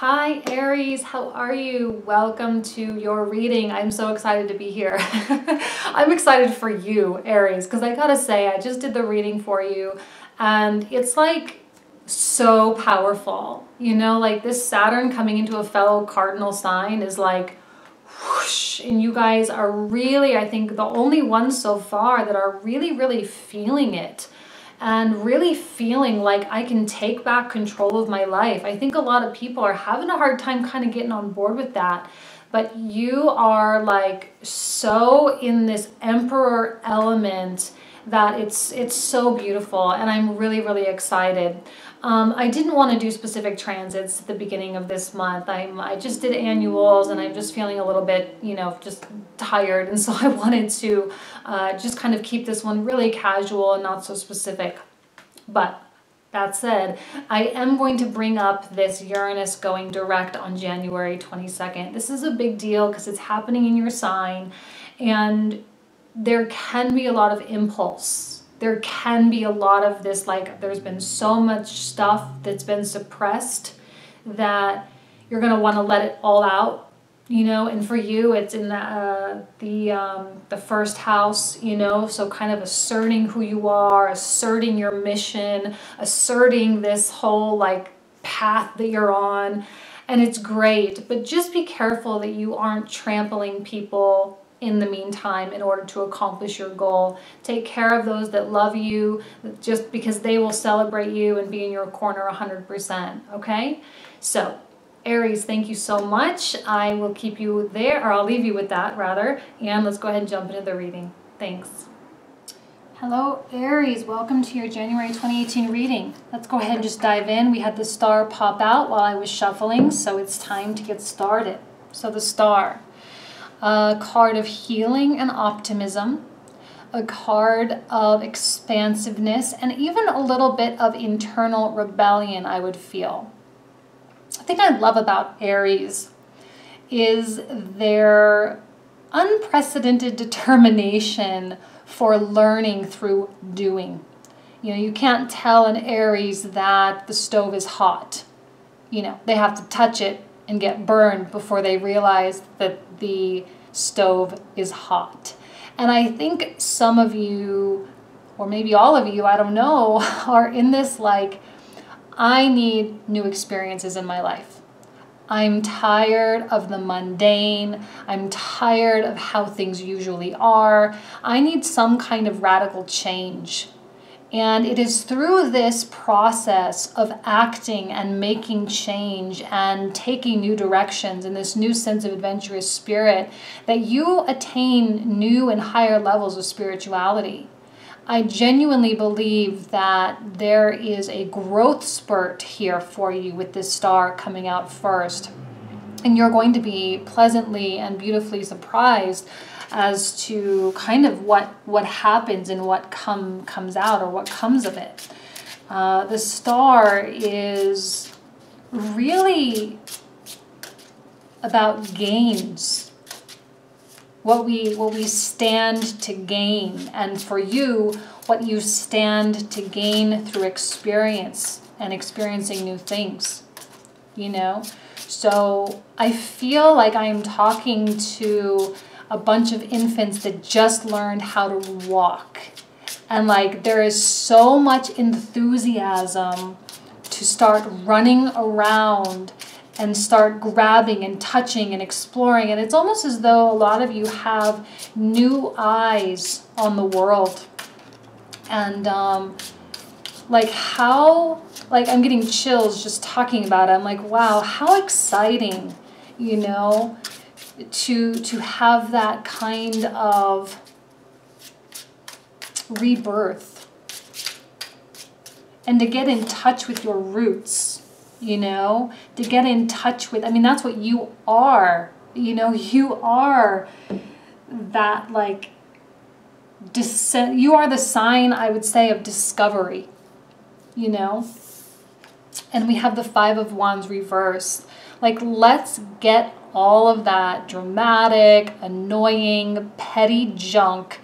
Hi Aries, how are you? Welcome to your reading. I'm so excited to be here. I'm excited for you, Aries, because I gotta say, I just did the reading for you and it's like so powerful. You know, like this Saturn coming into a fellow cardinal sign is like whoosh, and you guys are really, I think, the only ones so far that are really feeling it. And really feeling like I can take back control of my life. I think a lot of people are having a hard time kind of getting on board with that. But you are like so in this emperor element that it's so beautiful, and I'm really excited. I didn't want to do specific transits at the beginning of this month. I just did annuals, and I'm just feeling a little bit, you know, just tired, and so I wanted to just kind of keep this one really casual and not so specific. But that said, I am going to bring up this Uranus going direct on January 22nd. This is a big deal because it's happening in your sign, and there can be a lot of impulse. There can be a lot of this, like there's been so much stuff that's been suppressed that you're going to want to let it all out, you know. And for you, it's in the first house, you know, so kind of asserting who you are, asserting your mission, asserting this whole like path that you're on. And it's great, but just be careful that you aren't trampling people in the meantime in order to accomplish your goal. Take care of those that love you just because they will celebrate you and be in your corner 100%, okay? So Aries, thank you so much. I will keep you there, or I'll leave you with that rather, and let's go ahead and jump into the reading. Thanks. Hello Aries, welcome to your January 2018 reading. Let's go ahead and just dive in. We had the star pop out while I was shuffling, so it's time to get started. So the star, a card of healing and optimism, a card of expansiveness, and even a little bit of internal rebellion, I would feel. The thing I love about Aries is their unprecedented determination for learning through doing. You know, you can't tell an Aries that the stove is hot. You know, they have to touch it and get burned before they realize that the stove is hot. And I think some of you, or maybe all of you, I don't know, are in this like, I need new experiences in my life. I'm tired of the mundane. I'm tired of how things usually are. I need some kind of radical change. And it is through this process of acting and making change and taking new directions in this new sense of adventurous spirit that you attain new and higher levels of spirituality. I genuinely believe that there is a growth spurt here for you with this star coming out first. And you're going to be pleasantly and beautifully surprised as to kind of what happens and what comes out or what comes of it. The star is really about gains, what we stand to gain, and for you, what you stand to gain through experience and experiencing new things, you know. So I feel like I'm talking to a bunch of infants that just learned how to walk. And like there is so much enthusiasm to start running around and start grabbing and touching and exploring. And it's almost as though a lot of you have new eyes on the world. And like how, like I'm getting chills just talking about it. I'm like, wow, how exciting, you know, to have that kind of rebirth and to get in touch with your roots, you know, to get in touch with, I mean, that's what you are, you know, you are that like descent, you are the sign, I would say, of discovery, you know. And we have the Five of Wands reversed. Like, let's get all of that dramatic, annoying, petty junk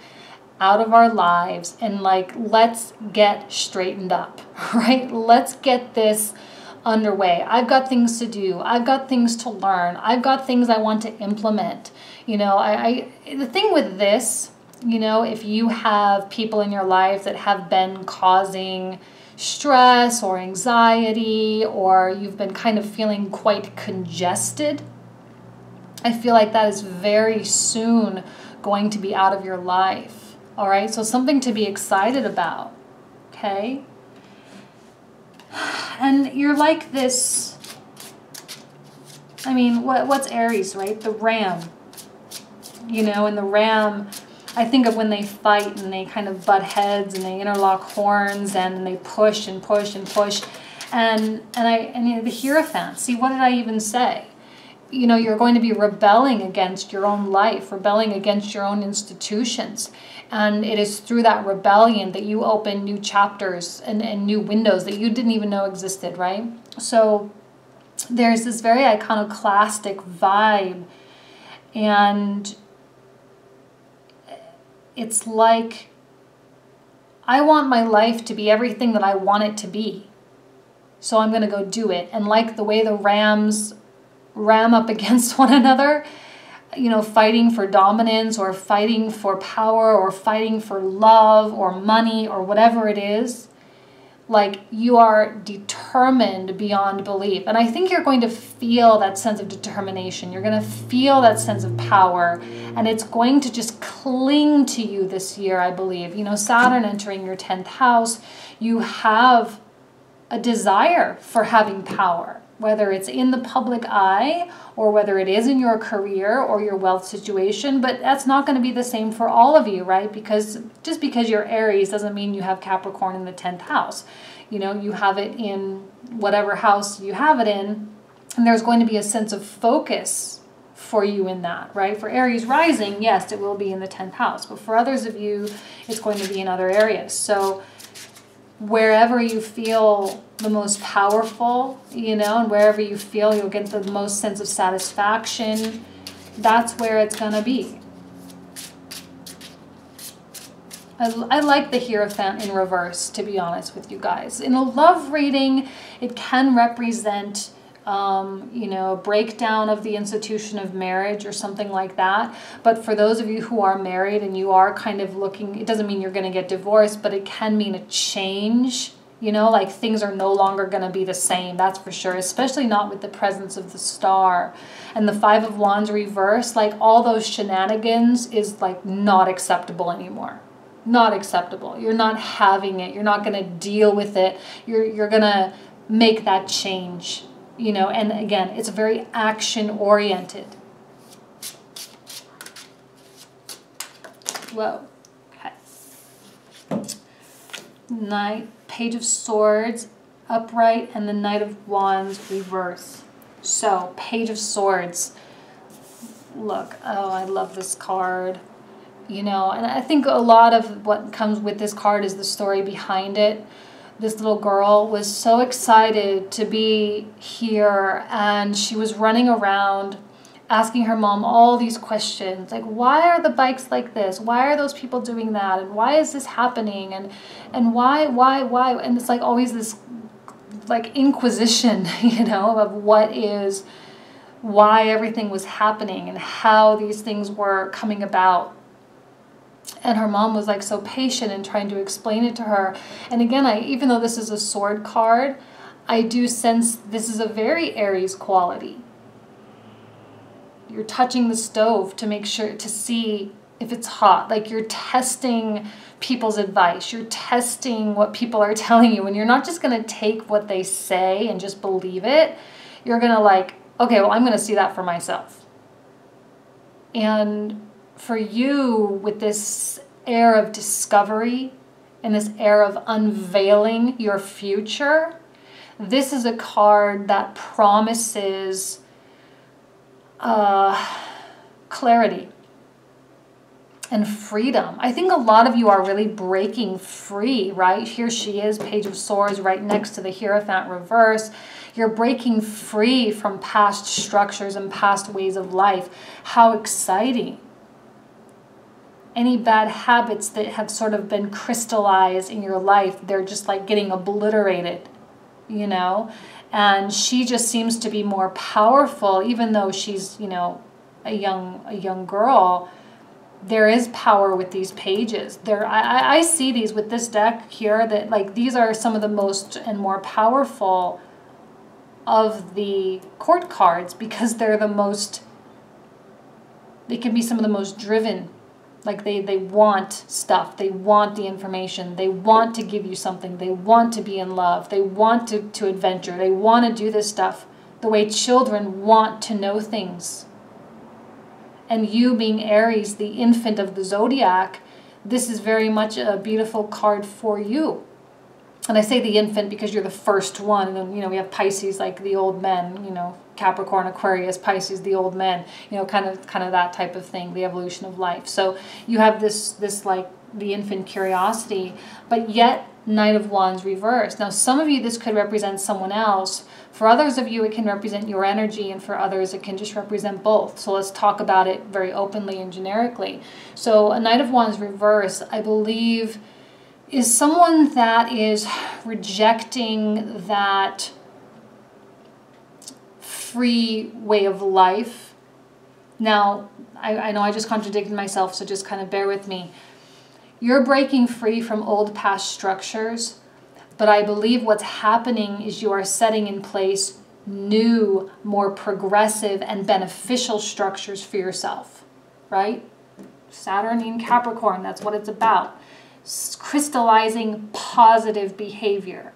out of our lives and like, let's get straightened up, right? Let's get this underway. I've got things to do. I've got things to learn. I've got things I want to implement. You know, the thing with this, you know, if you have people in your life that have been causing stress or anxiety, or you've been kind of feeling quite congested, I feel like that is very soon going to be out of your life. All right, so something to be excited about. Okay, and you're like this. I mean, what's Aries, right? The ram. You know, and the ram, I think of when they fight and they kind of butt heads and they interlock horns and they push and push and push. And you know, the Hierophant, see, what did I even say? You know, you're going to be rebelling against your own life, rebelling against your own institutions. And it is through that rebellion that you open new chapters and new windows that you didn't even know existed, right? So there's this very iconoclastic vibe, and it's like, I want my life to be everything that I want it to be. So I'm going to go do it. And like the way the rams ram up against one another, you know, fighting for dominance or fighting for power or fighting for love or money or whatever it is, like you are determined beyond belief. And I think you're going to feel that sense of determination. You're going to feel that sense of power, and it's going to just cling to you this year, I believe. You know, Saturn entering your 10th house, you have a desire for having power, whether it's in the public eye or whether it is in your career or your wealth situation. But that's not going to be the same for all of you, right? Because just because you're Aries doesn't mean you have Capricorn in the 10th house. You know, you have it in whatever house you have it in, and there's going to be a sense of focus for you in that, right? For Aries rising, yes, it will be in the 10th house, but for others of you, it's going to be in other areas. So wherever you feel the most powerful, you know, and wherever you feel you'll get the most sense of satisfaction, that's where it's going to be. I like the Hierophant in reverse, to be honest with you guys. In a love reading, it can represent, you know, a breakdown of the institution of marriage or something like that. But for those of you who are married and you are kind of looking, it doesn't mean you're going to get divorced, but it can mean a change. You know, like things are no longer going to be the same, that's for sure, especially not with the presence of the star. And the Five of Wands reverse, like all those shenanigans is like not acceptable anymore. Not acceptable. You're not having it. You're not going to deal with it. You're going to make that change, you know. And again, it's very action oriented. Whoa. Okay. Page of Swords upright and the Knight of Wands reverse. So, Page of Swords. Look, oh, I love this card. You know, and I think a lot of what comes with this card is the story behind it. This little girl was so excited to be here, and she was running around asking her mom all these questions, like, why are the bikes like this? Why are those people doing that? And why is this happening? And why? And it's like always this like inquisition, you know, of why everything was happening and how these things were coming about. And her mom was like so patient in trying to explain it to her. And again, even though this is a sword card, I do sense this is a very Aries quality. You're touching the stove to make sure, to see if it's hot. Like you're testing people's advice. You're testing what people are telling you. And you're not just going to take what they say and just believe it. You're going to like, okay, well, I'm going to see that for myself. And for you, with this air of discovery and this air of unveiling your future, this is a card that promises clarity and freedom. I think a lot of you are really breaking free, right? Here she is, Page of Swords, right next to the Hierophant reverse. You're breaking free from past structures and past ways of life. How exciting. Any bad habits that have sort of been crystallized in your life, they're just like getting obliterated, you know? And she just seems to be more powerful, even though she's, you know, a young girl. There is power with these pages. I see these with this deck here, that like these are some of the most and more powerful of the court cards, because they're the most, they can be some of the most driven. Like they want stuff, they want the information, they want to give you something, they want to be in love, they want to adventure, they want to do this stuff the way children want to know things. And you being Aries, the infant of the zodiac, this is very much a beautiful card for you. And I say the infant because you're the first one. And then, you know, we have Pisces, like the old men, you know, Capricorn, Aquarius, Pisces, the old men, you know, kind of that type of thing, the evolution of life. So you have this like the infant curiosity, but yet Knight of Wands reversed. Now, some of you, this could represent someone else. For others of you, it can represent your energy, and for others, it can just represent both. So let's talk about it very openly and generically. So a Knight of Wands reverse, I believe, is someone that is rejecting that free way of life. Now, I know I just contradicted myself, so just kind of bear with me. You're breaking free from old past structures, but I believe what's happening is you are setting in place new, more progressive and beneficial structures for yourself, right? Saturn in Capricorn, that's what it's about. Crystallizing positive behavior.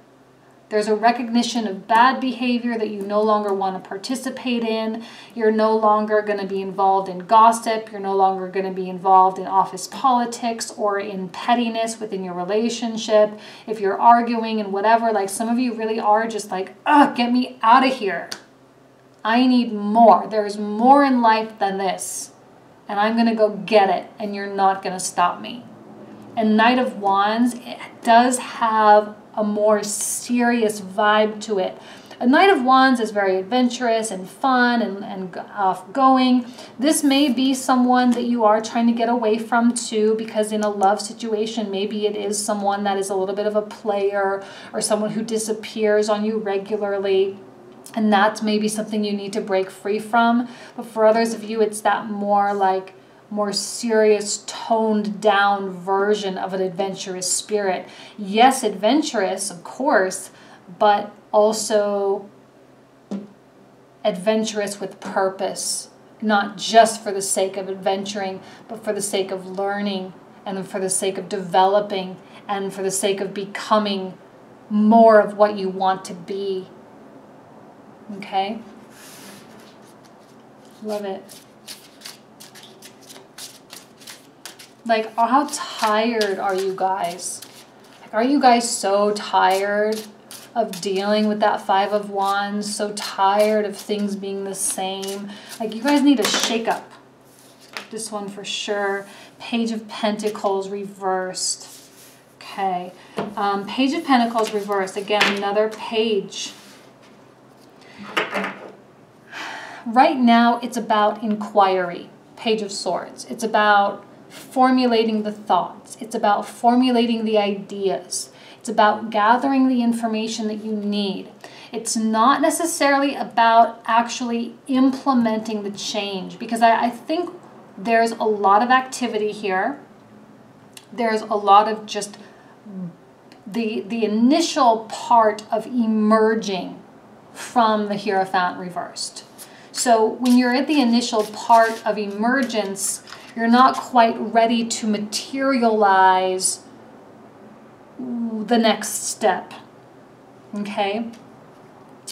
There's a recognition of bad behavior that you no longer want to participate in. You're no longer going to be involved in gossip. You're no longer going to be involved in office politics or in pettiness within your relationship. If you're arguing and whatever, like some of you really are just like, ugh, get me out of here. I need more. There's more in life than this. And I'm going to go get it. And you're not going to stop me. And Knight of Wands, it does have a more serious vibe to it. A Knight of Wands is very adventurous and fun and off-going. This may be someone that you are trying to get away from too, because in a love situation, maybe it is someone that is a little bit of a player or someone who disappears on you regularly. And that's maybe something you need to break free from. But for others of you, it's that more serious, toned down version of an adventurous spirit. Yes, adventurous, of course, but also adventurous with purpose. Not just for the sake of adventuring, but for the sake of learning and for the sake of developing and for the sake of becoming more of what you want to be. Okay? Love it. Like, how tired are you guys? Like, are you guys so tired of dealing with that Five of Wands? So tired of things being the same? Like, you guys need a shake-up. This one for sure. Page of Pentacles reversed. Okay. Page of Pentacles reversed. Again, another page. Right now, it's about inquiry. Page of Swords. It's about formulating the thoughts. It's about formulating the ideas. It's about gathering the information that you need. It's not necessarily about actually implementing the change, because I think there's a lot of activity here. There's a lot of just the initial part of emerging from the Hierophant reversed. So when you're at the initial part of emergence, you're not quite ready to materialize the next step, okay?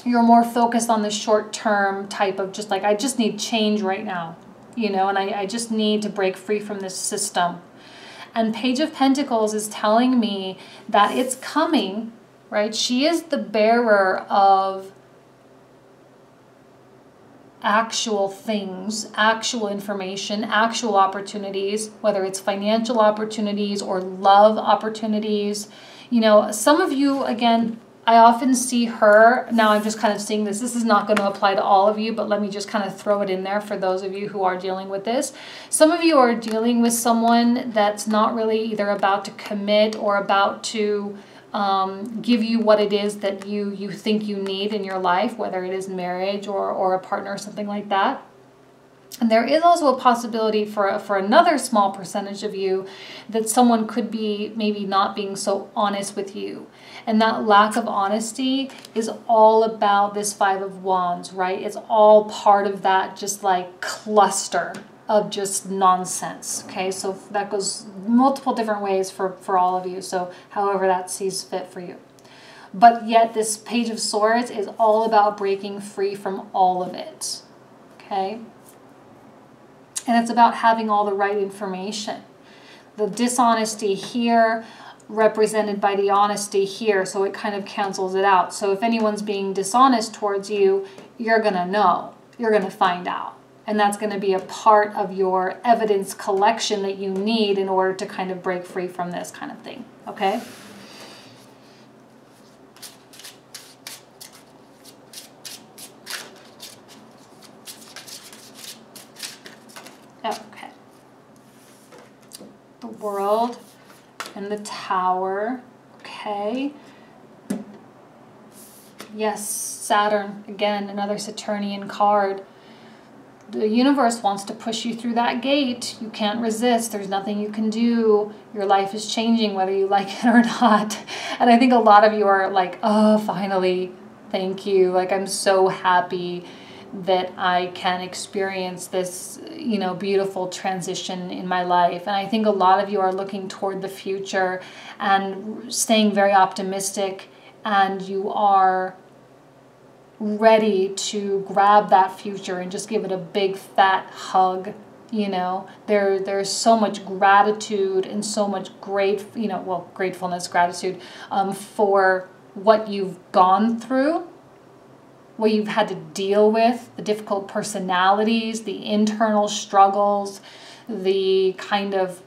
You're more focused on the short-term type of just like, I just need change right now, you know, and I just need to break free from this system. And Page of Pentacles is telling me that it's coming, right? She is the bearer of actual things, actual information, actual opportunities, whether it's financial opportunities or love opportunities. You know, some of you, again, I often see her, now I'm just kind of seeing this. This is not going to apply to all of you, but let me just kind of throw it in there for those of you who are dealing with this. Some of you are dealing with someone that's not really either about to commit or about to give you what it is that you think you need in your life, whether it is marriage or a partner or something like that. And there is also a possibility for another small percentage of you that someone could be maybe not being so honest with you. And that lack of honesty is all about this Five of Wands, right? It's all part of that just like cluster of just nonsense, okay? So that goes multiple different ways for all of you. So however that sees fit for you. But yet this Page of Swords is all about breaking free from all of it, okay? And it's about having all the right information. The dishonesty here represented by the honesty here, so it kind of cancels it out. So if anyone's being dishonest towards you, you're going to know. You're going to find out. And that's going to be a part of your evidence collection that you need in order to kind of break free from this kind of thing. Okay? Okay. The World and the Tower. Okay. Yes, Saturn. Again, another Saturnian card. The universe wants to push you through that gate. You can't resist. There's nothing you can do. Your life is changing whether you like it or not. And I think a lot of you are like, oh, finally, thank you. Like, I'm so happy that I can experience this, you know, beautiful transition in my life. And I think a lot of you are looking toward the future and staying very optimistic, and you are ready to grab that future and just give it a big fat hug. You know, there's so much gratitude and so much gratefulness, gratitude for what you've gone through, what you've had to deal with, the difficult personalities, the internal struggles, the kind of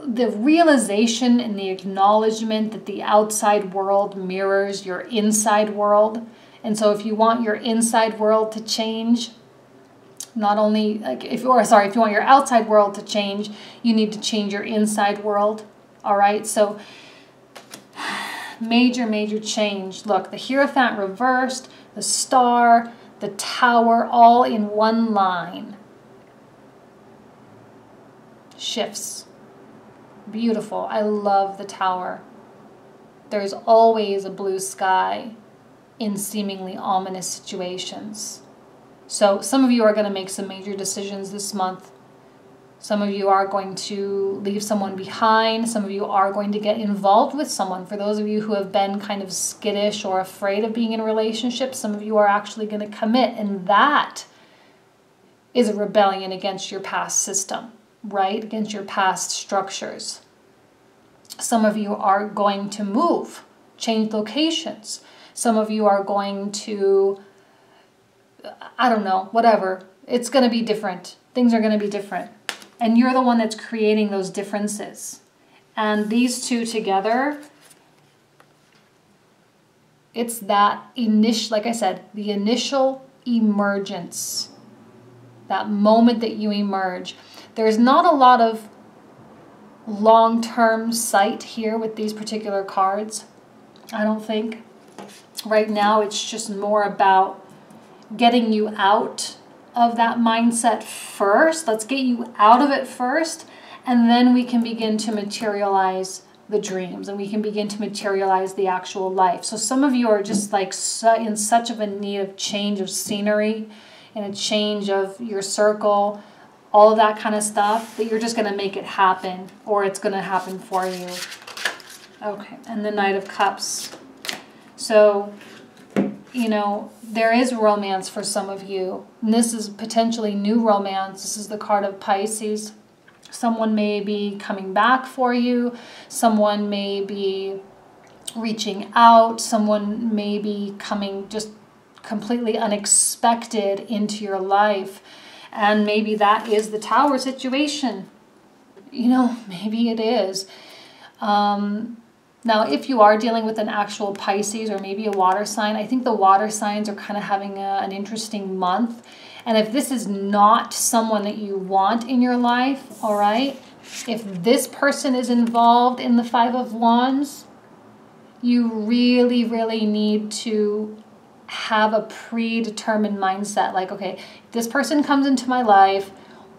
the realization and the acknowledgement that the outside world mirrors your inside world. And so if you want your inside world to change, not only like if you want your outside world to change, you need to change your inside world. All right? So major change. Look, the Hierophant reversed, the Star, the Tower, all in one line. Shifts. Beautiful. I love the Tower. There's always a blue sky in seemingly ominous situations. So some of you are going to make some major decisions this month. Some of you are going to leave someone behind. Some of you are going to get involved with someone. For those of you who have been kind of skittish or afraid of being in a relationship, some of you are actually going to commit. And that is a rebellion against your past system, right? Against your past structures. Some of you are going to move, change locations. Some of you are going to, I don't know, whatever. It's going to be different. Things are going to be different. And you're the one that's creating those differences. And these two together, it's that initial, like I said, the initial emergence. That moment that you emerge. There's not a lot of long-term sight here with these particular cards, I don't think. Right now, it's just more about getting you out of that mindset first. Let's get you out of it first, and then we can begin to materialize the dreams, and we can begin to materialize the actual life. So some of you are just like in such of a need of change of scenery and a change of your circle, all of that kind of stuff, that you're just going to make it happen, or it's going to happen for you. Okay, and the Knight of Cups. So, you know, there is romance for some of you. And this is potentially new romance. This is the card of Pisces. Someone may be coming back for you. Someone may be reaching out. Someone may be coming just completely unexpected into your life. And maybe that is the Tower situation. You know, maybe it is. Now, if you are dealing with an actual Pisces or maybe a water sign, I think the water signs are kind of having an interesting month. And if this is not someone that you want in your life, all right, If this person is involved in the Five of Wands, you really, really need to have a predetermined mindset. Like, okay, this person comes into my life,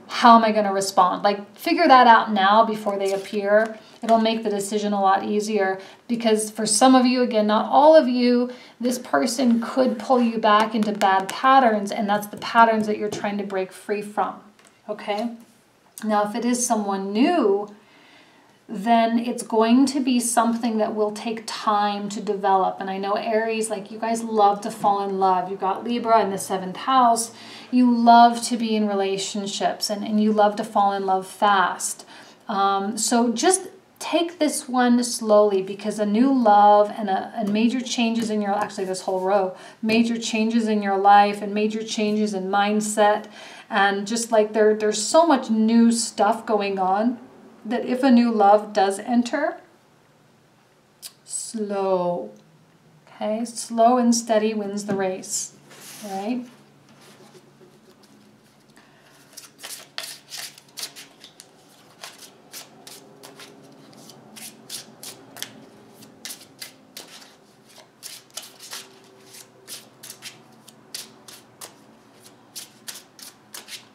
how am I going to respond? Like, figure that out now before they appear. It'll make the decision a lot easier, because for some of you, again, not all of you, this person could pull you back into bad patterns, and that's the patterns that you're trying to break free from, okay? Now, if it is someone new, then it's going to be something that will take time to develop. And I know Aries, like, you guys love to fall in love. You've got Libra in the 7th house. You love to be in relationships, and you love to fall in love fast. So just take this one slowly, because a new love and major changes in your, actually this whole row, major changes in your life and major changes in mindset. And just like there's so much new stuff going on, that if a new love does enter, slow, okay? Slow and steady wins the race, all right?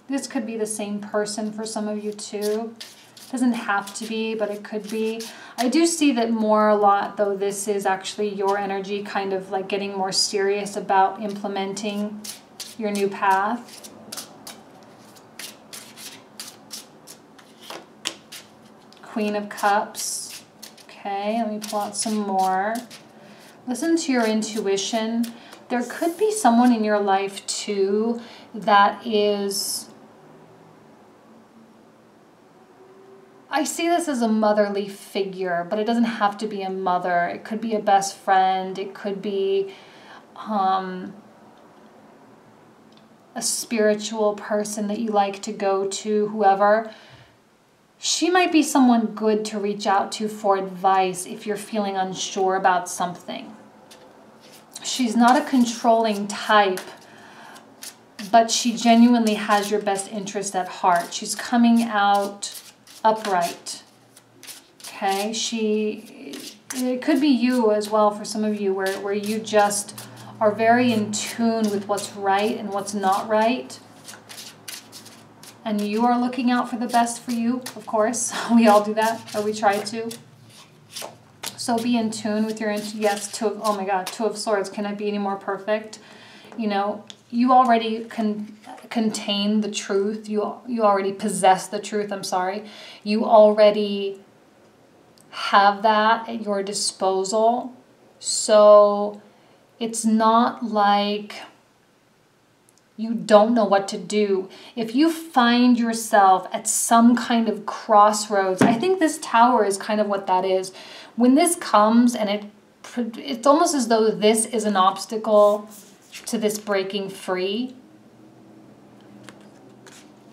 This could be the same person for some of you too. Doesn't have to be, but it could be. I do see that more a lot, though. This is actually your energy kind of like getting more serious about implementing your new path. Queen of Cups. Okay, let me pull out some more. Listen to your intuition. There could be someone in your life too that is... I see this as a motherly figure, but it doesn't have to be a mother. It could be a best friend. It could be a spiritual person that you like to go to, whoever. She might be someone good to reach out to for advice if you're feeling unsure about something. She's not a controlling type, but she genuinely has your best interest at heart. She's coming out upright, okay? It could be you as well for some of you, where you just are very in tune with what's right and what's not right, and you are looking out for the best for you, of course. We all do that, or we try to. So be in tune with your, yes, oh my God, Two of Swords. Can it be any more perfect? You know, you already contain the truth. You already possess the truth, I'm sorry. You already have that at your disposal. So it's not like you don't know what to do. If you find yourself at some kind of crossroads, I think this Tower is kind of what that is. When this comes, and it's almost as though this is an obstacle to this breaking free.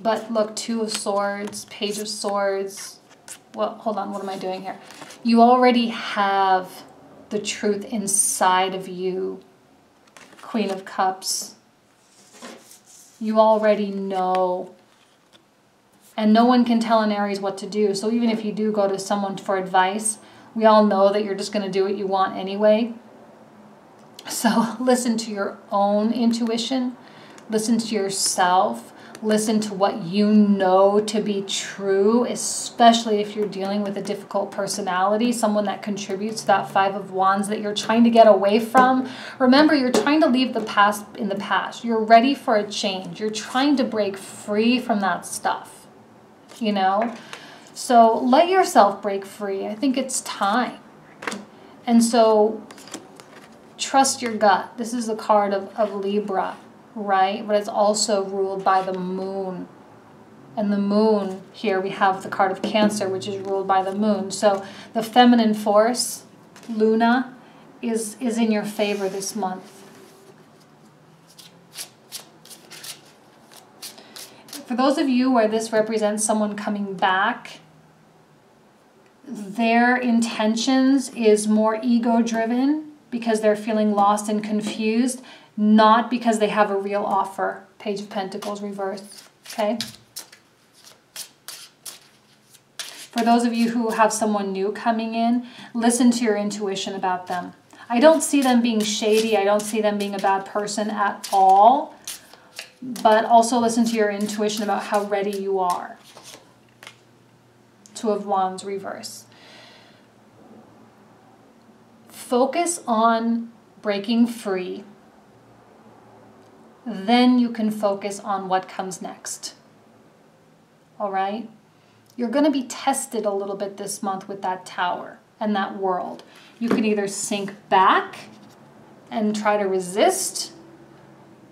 But look, Two of Swords, Page of Swords. Well, hold on, what am I doing here? You already have the truth inside of you. Queen of Cups. You already know. And no one can tell an Aries what to do. So even if you do go to someone for advice, we all know that you're just going to do what you want anyway. So listen to your own intuition. Listen to yourself. Listen to what you know to be true, especially if you're dealing with a difficult personality, someone that contributes to that Five of Wands that you're trying to get away from. Remember, you're trying to leave the past in the past. You're ready for a change. You're trying to break free from that stuff, you know? So let yourself break free. I think it's time. And so trust your gut. This is a card of Libra, right? But it's also ruled by the moon. And the moon, here we have the card of Cancer, which is ruled by the moon. So the feminine force, Luna, is in your favor this month. For those of you where this represents someone coming back, their intentions is more ego-driven because they're feeling lost and confused, not because they have a real offer. Page of Pentacles reversed, okay? For those of you who have someone new coming in, listen to your intuition about them. I don't see them being shady. I don't see them being a bad person at all. But also listen to your intuition about how ready you are. Two of Wands reverse. Focus on breaking free. Then you can focus on what comes next. All right? You're going to be tested a little bit this month with that Tower and that World. You can either sink back and try to resist,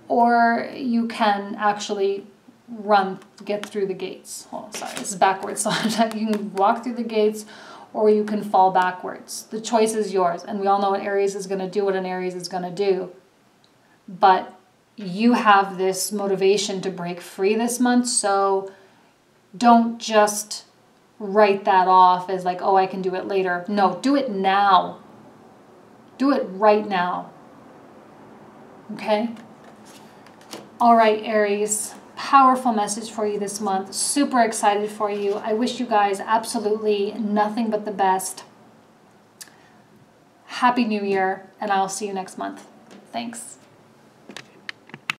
or you can actually run, get through the gates. Oh, sorry, this is backwards. So you can walk through the gates, or you can fall backwards. The choice is yours. And we all know what Aries is going to do, what an Aries is going to do. But you have this motivation to break free this month, so don't just write that off as like, oh, I can do it later. No, do it now. Do it right now. Okay? All right, Aries. Powerful message for you this month. Super excited for you. I wish you guys absolutely nothing but the best. Happy New Year, and I'll see you next month. Thanks.